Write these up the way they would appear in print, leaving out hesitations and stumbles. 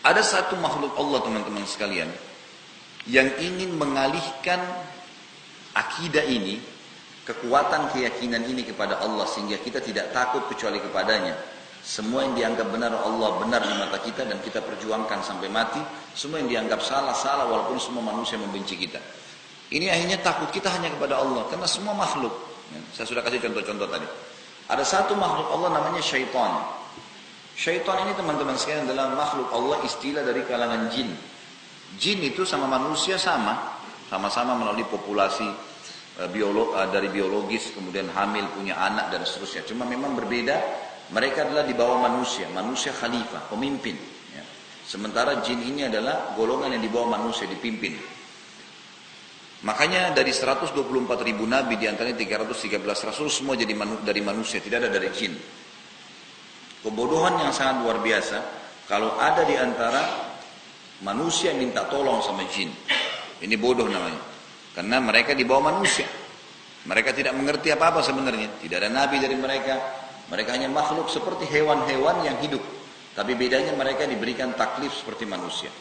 Ada satu makhluk Allah teman-teman sekalian yang ingin mengalihkan akidah ini, kekuatan keyakinan ini kepada Allah sehingga kita tidak takut kecuali kepadanya. Semua yang dianggap benar Allah benar di mata kita dan kita perjuangkan sampai mati. Semua yang dianggap salah, salah walaupun semua manusia membenci kita. Ini akhirnya takut kita hanya kepada Allah karena semua makhluk. Saya sudah kasih contoh-contoh tadi. Ada satu makhluk Allah namanya syaitan. Syaitan ini teman-teman sekalian adalah makhluk Allah, istilah dari kalangan jin. Jin itu sama manusia sama-sama melalui populasi dari biologis, kemudian hamil, punya anak dan seterusnya. Cuma memang berbeda. Mereka adalah di bawah manusia khalifah, pemimpin. Ya. Sementara jin ini adalah golongan yang di bawah manusia, dipimpin. Makanya dari 124.000 nabi, di antaranya 313 rasul, semua jadi dari manusia, tidak ada dari jin. Kebodohan yang sangat luar biasa, kalau ada di antara manusia yang minta tolong sama jin. Ini bodoh namanya. Karena mereka di bawah manusia. Mereka tidak mengerti apa-apa sebenarnya. Tidak ada nabi dari mereka. Mereka hanya makhluk seperti hewan-hewan yang hidup. Tapi bedanya mereka diberikan taklif seperti manusia.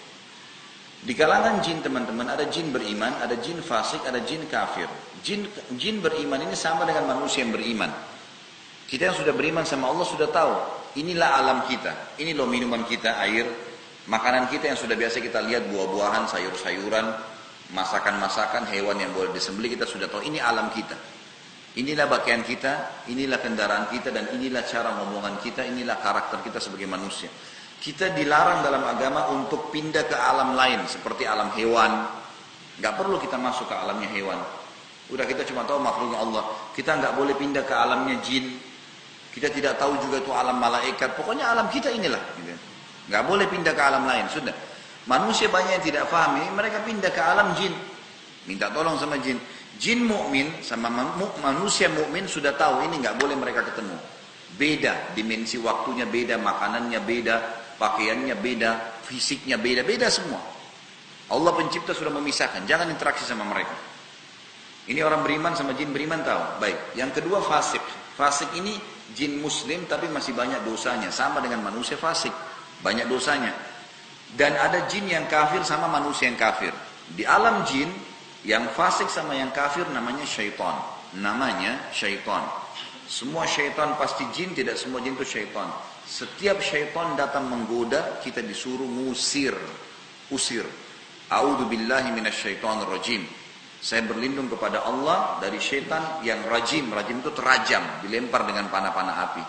Di kalangan jin teman-teman, ada jin beriman, ada jin fasik, ada jin kafir. Jin beriman ini sama dengan manusia yang beriman. Kita yang sudah beriman sama Allah sudah tahu. Inilah alam kita. Ini loh minuman kita, air. Makanan kita yang sudah biasa kita lihat, buah-buahan, sayur-sayuran, masakan-masakan, hewan yang boleh disembelih, kita sudah tahu. Ini alam kita. Inilah pakaian kita, inilah kendaraan kita, dan inilah cara ngomongan kita, inilah karakter kita sebagai manusia. Kita dilarang dalam agama untuk pindah ke alam lain, seperti alam hewan. Gak perlu kita masuk ke alamnya hewan. Udah kita cuma tahu makhluknya Allah. Kita gak boleh pindah ke alamnya jin. Kita tidak tahu juga itu alam malaikat. Pokoknya alam kita inilah. Gitu. Gak boleh pindah ke alam lain, sudah. Manusia banyak yang tidak paham ini, mereka pindah ke alam jin. Minta tolong sama jin. Jin mukmin sama manusia mukmin sudah tahu ini nggak boleh mereka ketemu. Beda, dimensi waktunya beda, makanannya beda, pakaiannya beda, fisiknya beda, beda semua. Allah pencipta sudah memisahkan, jangan interaksi sama mereka. Ini orang beriman sama jin beriman tahu. Baik, yang kedua fasik. Fasik ini jin muslim tapi masih banyak dosanya, sama dengan manusia fasik, banyak dosanya. Dan ada jin yang kafir sama manusia yang kafir. Di alam jin yang fasik sama yang kafir namanya syaitan. Namanya syaitan. Semua syaitan pasti jin, tidak semua jin itu syaitan. Setiap syaitan datang menggoda, kita disuruh ngusir. Usir. A'udzubillahi minasyaitonir rajim. Saya berlindung kepada Allah dari syaitan yang rajim. Rajim itu terajam, dilempar dengan panah-panah api.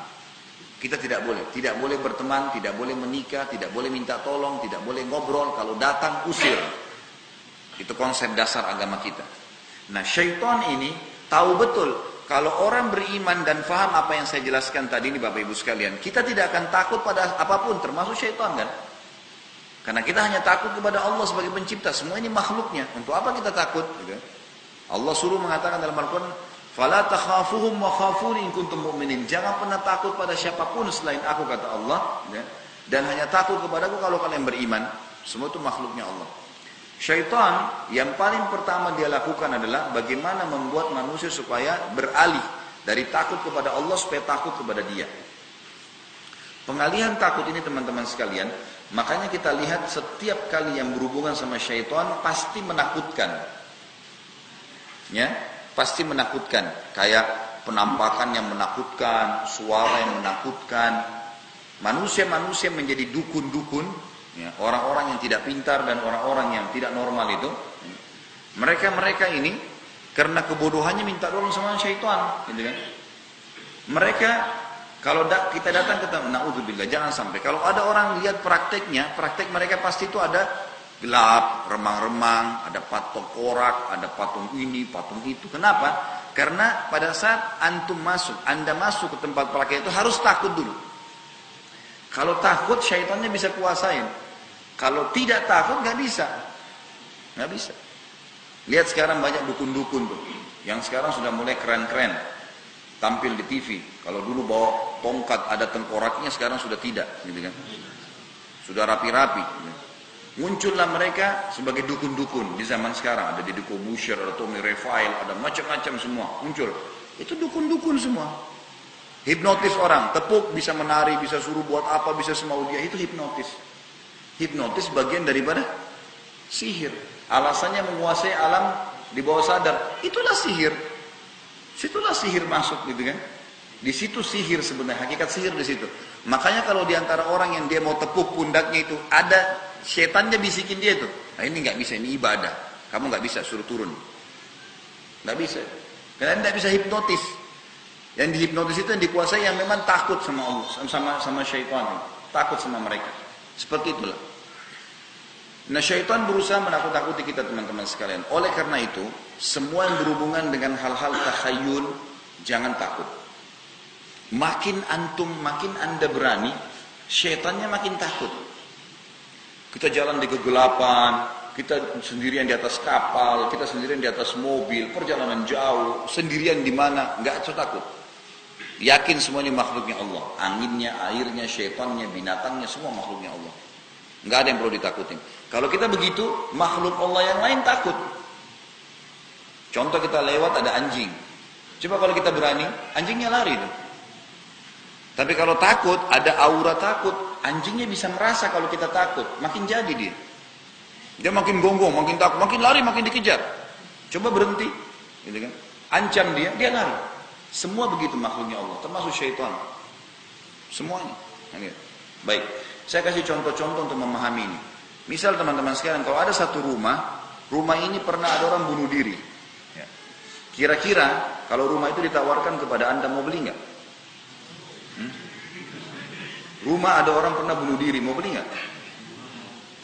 Kita tidak boleh berteman, tidak boleh menikah, tidak boleh minta tolong, tidak boleh ngobrol. Kalau datang usir. Itu konsep dasar agama kita. Nah, syaitan ini tahu betul kalau orang beriman dan faham apa yang saya jelaskan tadi ini Bapak Ibu sekalian, kita tidak akan takut pada apapun termasuk syaitan kan? Karena kita hanya takut kepada Allah sebagai pencipta. Semua ini makhluknya. Untuk apa kita takut? Gitu. Allah suruh mengatakan dalam Al-Quran, "Fala takhafuhum wa khafuni in kuntum mu'minin." Jangan pernah takut pada siapapun selain aku, kata Allah. Gitu. Dan hanya takut kepadaku kalau kalian beriman. Semua itu makhluknya Allah. Syaitan yang paling pertama dia lakukan adalah bagaimana membuat manusia supaya beralih dari takut kepada Allah supaya takut kepada dia. Pengalihan takut ini teman-teman sekalian, makanya kita lihat setiap kali yang berhubungan sama syaitan pasti menakutkan. Ya, pasti menakutkan. Kayak penampakan yang menakutkan, suara yang menakutkan. Manusia-manusia menjadi dukun-dukun. Ya, orang-orang yang tidak pintar dan orang-orang yang tidak normal itu, mereka ini karena kebodohannya minta tolong sama syaitan, gitu kan? Mereka kalau kita datang ke naudzubillah, jangan sampai kalau ada orang lihat prakteknya, praktek mereka pasti itu ada gelap, remang-remang, ada patung korak, ada patung ini, patung itu. Kenapa? Karena pada saat Anda masuk ke tempat praktek itu harus takut dulu. Kalau takut syaitannya bisa kuasain. Kalau tidak takut nggak bisa. Lihat sekarang banyak dukun-dukun tuh, yang sekarang sudah mulai keren-keren, tampil di TV. Kalau dulu bawa tongkat ada tengkoraknya, sekarang sudah tidak, gitu kan? Sudah rapi-rapi. Muncullah mereka sebagai dukun-dukun di zaman sekarang. Ada Deddy Corbuzier, ada Tommy Raphael, ada macam-macam semua muncul. Itu dukun-dukun semua. Hipnotis orang, tepuk bisa menari, bisa suruh buat apa, bisa semau dia, itu hipnotis. Hipnotis bagian daripada sihir. Alasannya menguasai alam di bawah sadar. Itulah sihir. Situlah sihir masuk gitu kan. Di situ sihir sebenarnya, hakikat sihir di situ. Makanya kalau di antara orang yang dia mau tepuk pundaknya itu, ada setannya bisikin dia itu. Nah ini nggak bisa, ini ibadah. Kamu nggak bisa, suruh turun. Nggak bisa. Karena nggak bisa hipnotis. Yang dihipnotis itu yang dikuasai yang memang takut sama Allah, sama syaitan. Takut sama mereka. Seperti itulah. Nah syaitan berusaha menakut-nakuti kita teman-teman sekalian. Oleh karena itu, semua yang berhubungan dengan hal-hal takhayul, jangan takut. Makin anda berani, syaitannya makin takut. Kita jalan di kegelapan, kita sendirian di atas kapal, kita sendirian di atas mobil, perjalanan jauh, sendirian di mana, nggak usah takut. Yakin semua ini makhluknya Allah. Anginnya, airnya, syaitannya, binatangnya, semua makhluknya Allah. Nggak ada yang perlu ditakutin. Kalau kita begitu, makhluk Allah yang lain takut. Contoh kita lewat ada anjing. Coba kalau kita berani, anjingnya lari tuh. Tapi kalau takut, ada aura takut, anjingnya bisa merasa kalau kita takut, makin jadi dia. Dia makin gonggong, makin takut, makin lari, makin dikejar. Coba berhenti, gitu kan? Ancam dia lari. Semua begitu makhluknya Allah, termasuk syaitan. Semuanya. Baik, saya kasih contoh-contoh untuk memahami ini. Misal teman-teman sekalian, kalau ada satu rumah ini pernah ada orang bunuh diri. Kira-kira kalau rumah itu ditawarkan kepada Anda, mau beli nggak? Rumah ada orang pernah bunuh diri, mau beli nggak?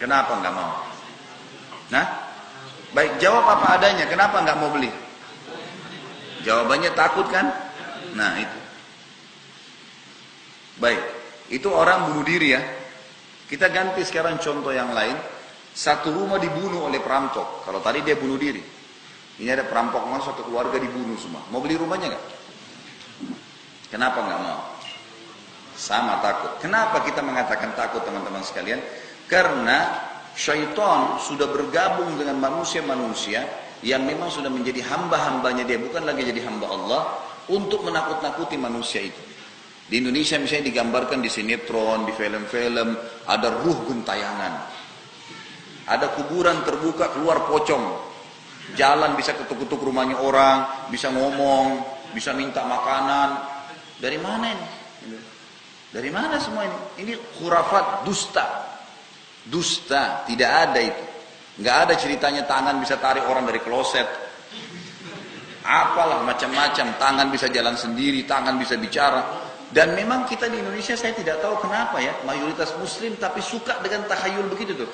Kenapa nggak mau? Nah, baik, jawab apa adanya. Kenapa nggak mau beli? Jawabannya takut kan? Nah itu. Baik, itu orang bunuh diri ya. Kita ganti sekarang contoh yang lain. Satu rumah dibunuh oleh perampok. Kalau tadi dia bunuh diri, ini ada perampok masuk, satu keluarga dibunuh semua. Mau beli rumahnya nggak? Kenapa nggak mau? Sama takut. Kenapa kita mengatakan takut teman-teman sekalian? Karena syaitan sudah bergabung dengan manusia-manusia yang memang sudah menjadi hamba-hambanya dia, bukan lagi jadi hamba Allah, untuk menakut-nakuti manusia itu. Di Indonesia misalnya digambarkan di sinetron, di film-film, ada ruh gentayangan. Ada kuburan terbuka, keluar pocong. Jalan bisa ketuk-ketuk rumahnya orang, bisa ngomong, bisa minta makanan. Dari mana ini? Dari mana semua ini? Ini khurafat, dusta. Dusta, tidak ada itu. Nggak ada ceritanya tangan bisa tarik orang dari kloset. Apalah macam-macam, tangan bisa jalan sendiri, tangan bisa bicara. Dan memang kita di Indonesia, saya tidak tahu kenapa ya, mayoritas muslim tapi suka dengan takhayul begitu tuh.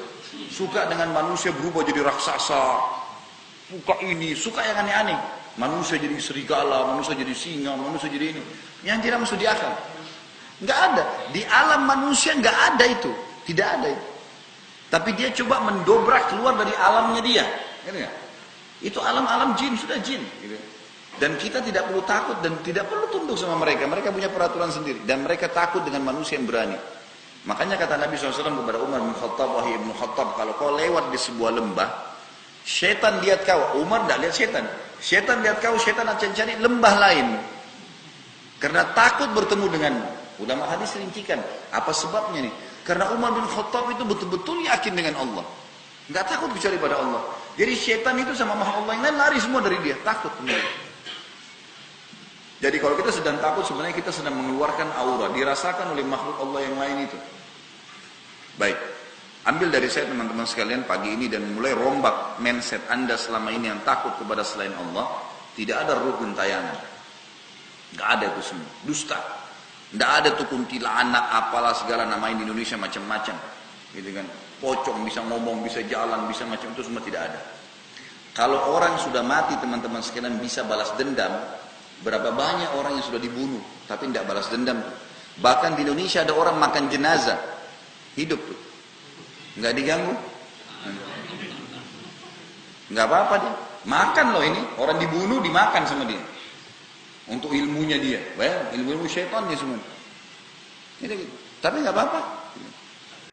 Suka dengan manusia berubah jadi raksasa. Suka ini, suka yang aneh-aneh. Manusia jadi serigala, manusia jadi singa, manusia jadi ini. Yang tidak masuk di akal. Nggak ada. Di alam manusia nggak ada itu. Tidak ada itu. Tapi dia coba mendobrak keluar dari alamnya dia. Itu alam-alam jin, sudah jin. Dan kita tidak perlu takut dan tidak perlu tunduk sama mereka. Mereka punya peraturan sendiri. Dan mereka takut dengan manusia yang berani. Makanya kata Nabi SAW kepada Umar bin Khattab, wahai Ibnu Khattab, kalau kau lewat di sebuah lembah, syaitan lihat kau. Umar tidak lihat syaitan. Syaitan lihat kau, syaitan akan cari lembah lain. Karena takut bertemu denganmu. Ulama hadis rincikan, apa sebabnya nih? Karena Umar bin Khattab itu betul-betul yakin dengan Allah. Nggak takut kecuali pada Allah. Jadi syaitan itu sama makhluk Allah yang lain lari semua dari dia. Takut. Jadi kalau kita sedang takut, sebenarnya kita sedang mengeluarkan aura. Dirasakan oleh makhluk Allah yang lain itu. Baik. Ambil dari saya teman-teman sekalian pagi ini dan mulai rombak mindset Anda selama ini yang takut kepada selain Allah. Tidak ada ruh gentayangan. Nggak ada itu semua. Dusta. Tidak ada tuh kuntilanak apalah segala namain di Indonesia macam-macam, gitu kan? Pocong bisa ngomong, bisa jalan, bisa macam itu semua tidak ada. Kalau orang sudah mati teman-teman sekalian bisa balas dendam, berapa banyak orang yang sudah dibunuh tapi tidak balas dendam tuh. Bahkan di Indonesia ada orang makan jenazah hidup tuh, nggak diganggu, nggak apa-apa dia makan loh ini orang dibunuh dimakan sama dia. Untuk ilmunya dia, ilmu syaitannya semua. Tapi nggak apa-apa.